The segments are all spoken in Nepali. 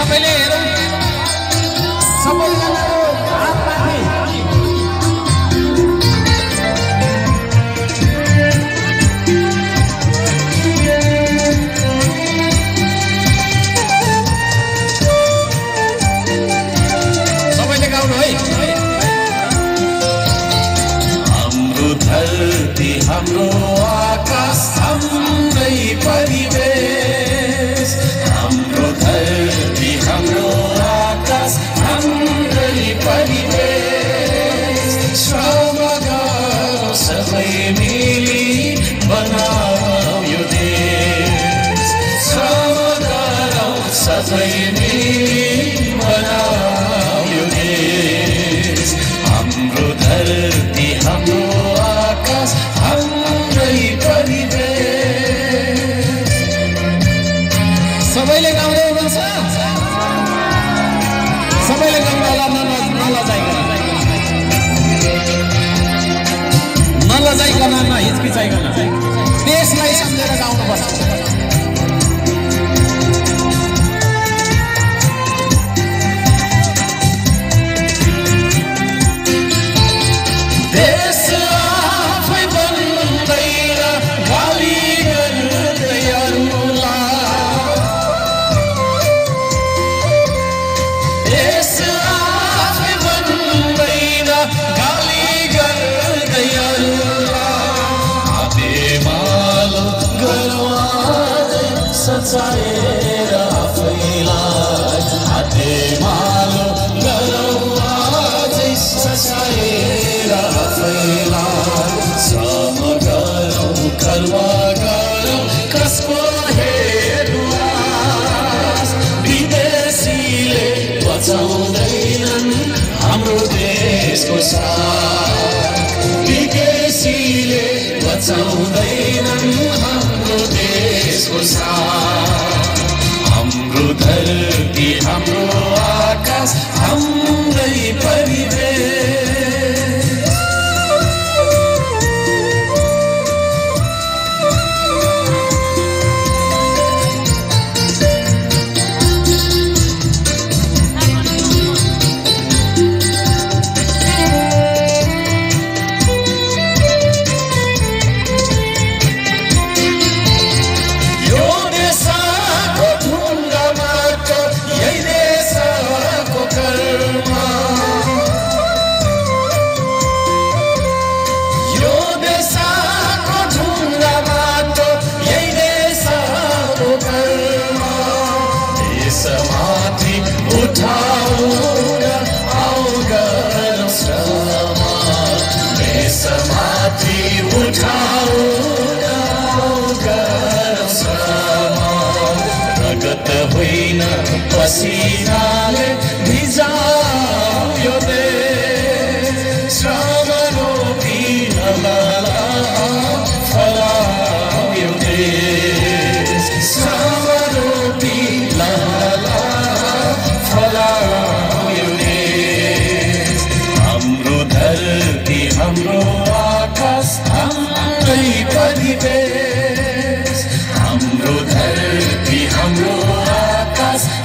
सबैले हेरौँ सबैजनाको हात माथि सबैले गाउनु है हाम्रो धरती हाम्रो आकाश हाम्रै परिवेश हाम्रो धरती हाम्रो आकाश हाम्रै परिवेश श्रम गरौँ सबै मिली बनाऊ यो देश श्रम गरौँ सबै मिली बनाऊ यो देश हाम्रो धरती हाम्रो आकाश हाम्रै परिवेश सबैले गाउँदै हुनुहुन्छ सबैले गाउँदा नलजाइकन नहिचकिचाइकन देशलाई सम्झेर गाउनुपर्छ सचाएर आफैलाई हाते मालो गरौँ आजै सचाएर आफैलाई श्रम गरौँ कर्म गरौँ कसको हेरुवास विदेशीले बचाउँदैनन् हाम्रो देशको साथ विदेशीले बचाउँदैनन् हाम्रो देशको साथ हाम्रो धरती हाम्रो आकाश हाम्रै परिवेश होइन पसिनाले भिजाऊ यो देश श्रम रोपी फलाऊ यो देश श्रम रोपी फलाऊ यो देश हाम्रो धरती हाम्रो आकाश हाम्रै परिवेश हाम्रो धरती हाम्रो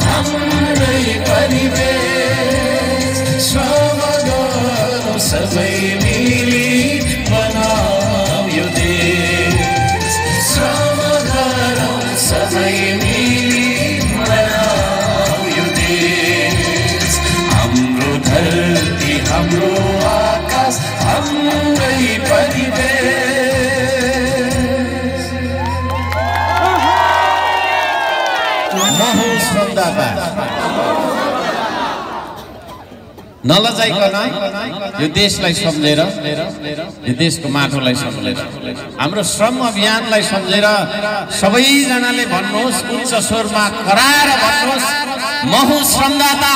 हाम्रै परिवेश श्रम गरौँ सबै मिली बनाऊ यो देश श्रम गरौँ सबै मिली बनाऊ यो देश हाम्रो धरती हाम्रो आकाश हाम्रै परिवेश महु श्रमदाता नलजाइकन यो देशलाई सम्झेर यो देशको माटोलाई सम्झेर हाम्रो श्रम अभियानलाई सम्झेर सबैजनाले भन्नुहोस् उच्च स्वरमा कराएर भन्नुहोस् महु श्रमदाता